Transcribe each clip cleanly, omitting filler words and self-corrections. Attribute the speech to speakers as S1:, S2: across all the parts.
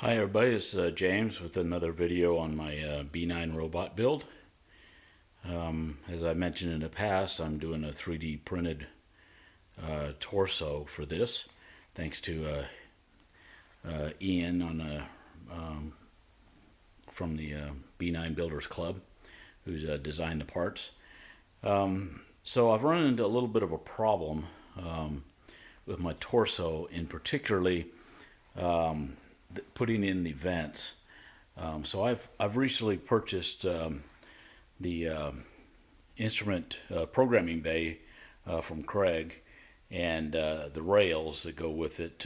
S1: Hi everybody, it's James with another video on my B9 robot build. As I mentioned in the past, I'm doing a 3D printed torso for this, thanks to Ian from the B9 Builders Club, who's designed the parts. So I've run into a little bit of a problem with my torso, in particularly putting in the vents. So I've recently purchased the instrument programming bay from Craig, and the rails that go with it,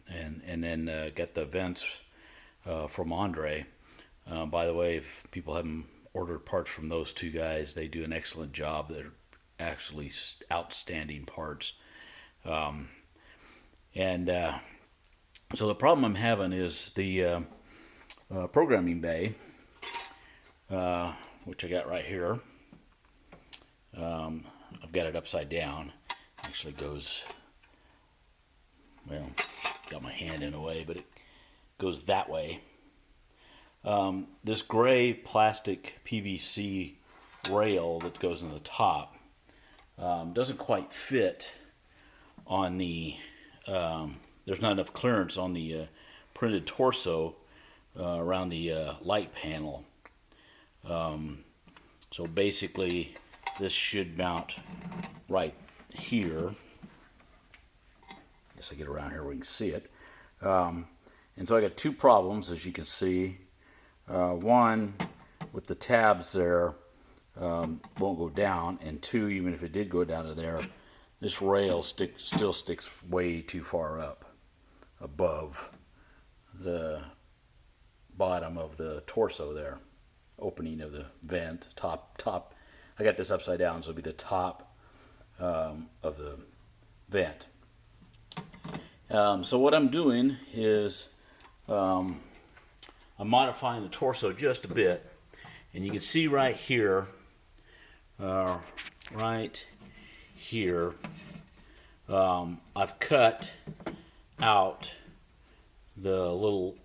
S1: and then get the vents from Andre. By the way, if people haven't ordered parts from those two guys, they do an excellent job. They're actually outstanding parts. So the problem I'm having is the programming bay, which I got right here. I've got it upside down. Actually goes, well, got my hand in a way, but it goes that way. This gray plastic PVC rail that goes in the top doesn't quite fit on the there's not enough clearance on the printed torso around the light panel. So basically this should mount right here. I guess I get around here where we can see it. And so I got two problems, as you can see. One, with the tabs there, won't go down, and two, even if it did go down to there, this rail still sticks way too far up above the bottom of the torso there, opening of the vent, top. I got this upside down, so it'll be the top of the vent. So what I'm doing is I'm modifying the torso just a bit, and you can see right here, I've cut out the little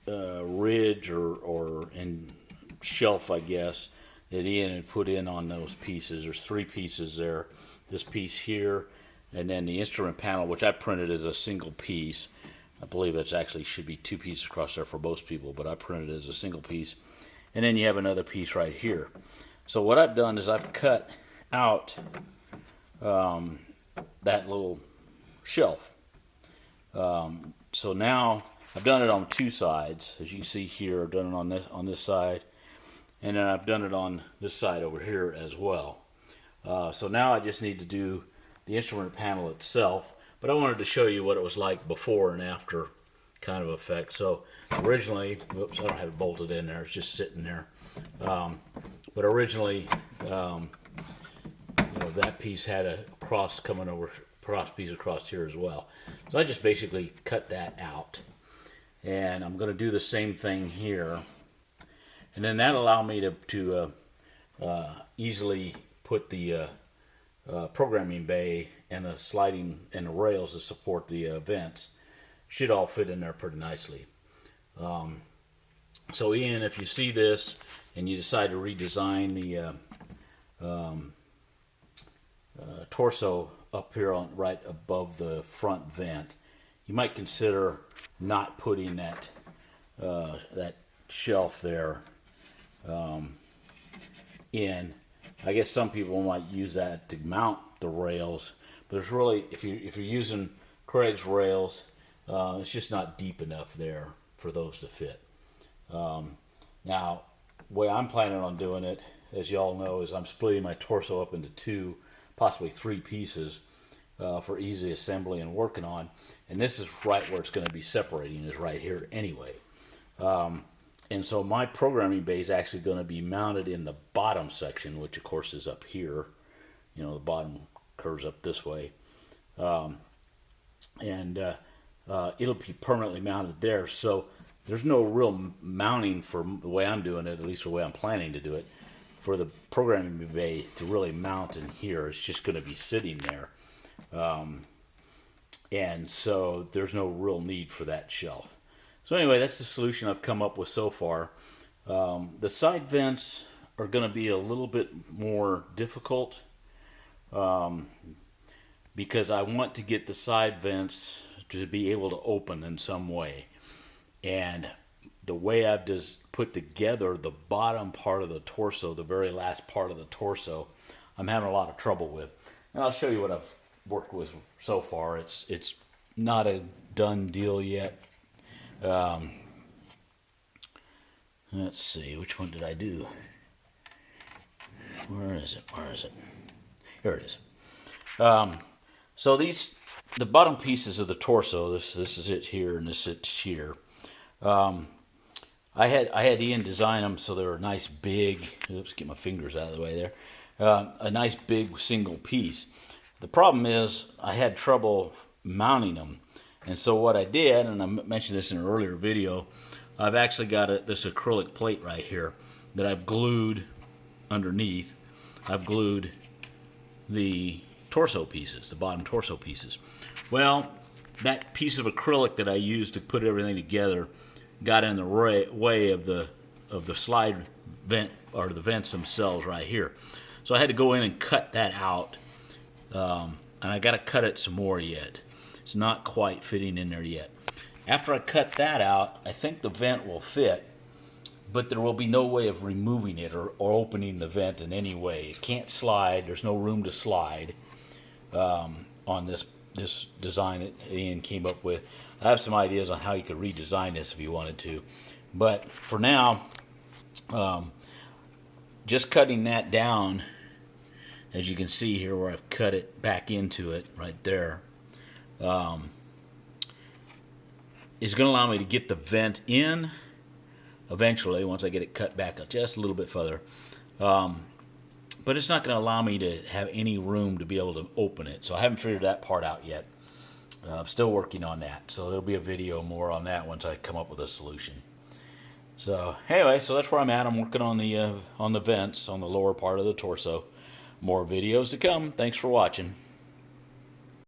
S1: ridge or shelf, I guess, that Ian had put in on those pieces. There's three pieces there. This piece here, and then the instrument panel, which I printed as a single piece. I believe it's actually should be two pieces across there for most people, but I printed it as a single piece. And then you have another piece right here. So what I've done is I've cut out that little shelf. So now I've done it on two sides, as you can see here. I've done it on this side, and then I've done it on this side over here as well. So now I just need to do the instrument panel itself, but I wanted to show you what it was like before and after kind of effect. So originally, whoops, I don't have it bolted in there, it's just sitting there. But originally, that piece had a cross coming over, cross piece across here as well. So I just basically cut that out, and I'm going to do the same thing here, and then that allowed me to easily put the programming bay and the sliding and the rails to support the vents. Should all fit in there pretty nicely. So Ian, if you see this and you decide to redesign the torso up here on right above the front vent, you might consider not putting that that shelf there in. I guess some people might use that to mount the rails, but it's really, if you're using Craig's rails, it's just not deep enough there for those to fit. Now, the way I'm planning on doing it, as you all know, is I'm splitting my torso up into two, possibly three pieces for easy assembly and working on. And this is right where it's going to be separating, is right here anyway. And so my programming bay is actually going to be mounted in the bottom section, which of course is up here. You know, the bottom curves up this way. It'll be permanently mounted there. So there's no real mounting, for the way I'm doing it, at least the way I'm planning to do it, for the programming bay to really mount in here. It's just going to be sitting there. And so there's no real need for that shelf. So anyway, that's the solution I've come up with so far. The side vents are going to be a little bit more difficult because I want to get the side vents to be able to open in some way. And the way I've just put together the bottom part of the torso, the very last part of the torso, I'm having a lot of trouble with. And I'll show you what I've worked with so far. It's not a done deal yet. Let's see, which one did I do? Where is it? Where is it? Here it is. So the bottom pieces of the torso, this is it here and this is it here. I had Ian design them so they were nice big. Oops, get my fingers out of the way there. A nice big single piece. The problem is I had trouble mounting them, and so what I did, and I mentioned this in an earlier video, I've actually got this acrylic plate right here that I've glued underneath. I've glued the torso pieces, the bottom torso pieces. Well, that piece of acrylic that I used to put everything together got in the way of the slide vent, or the vents themselves right here. So I had to go in and cut that out, and I got to cut it some more yet. It's not quite fitting in there yet. After I cut that out, I think the vent will fit, but there will be no way of removing it or opening the vent in any way. It can't slide. There's no room to slide on this design that Ian came up with. I have some ideas on how you could redesign this if you wanted to, but for now, just cutting that down, as you can see here where I've cut it back into it right there, is going to allow me to get the vent in eventually once I get it cut back just a little bit further. But it's not going to allow me to have any room to be able to open it. So I haven't figured that part out yet. I'm still working on that. So there'll be a video more on that once I come up with a solution. So anyway, so that's where I'm at. I'm working on the vents on the lower part of the torso. More videos to come. Thanks for watching.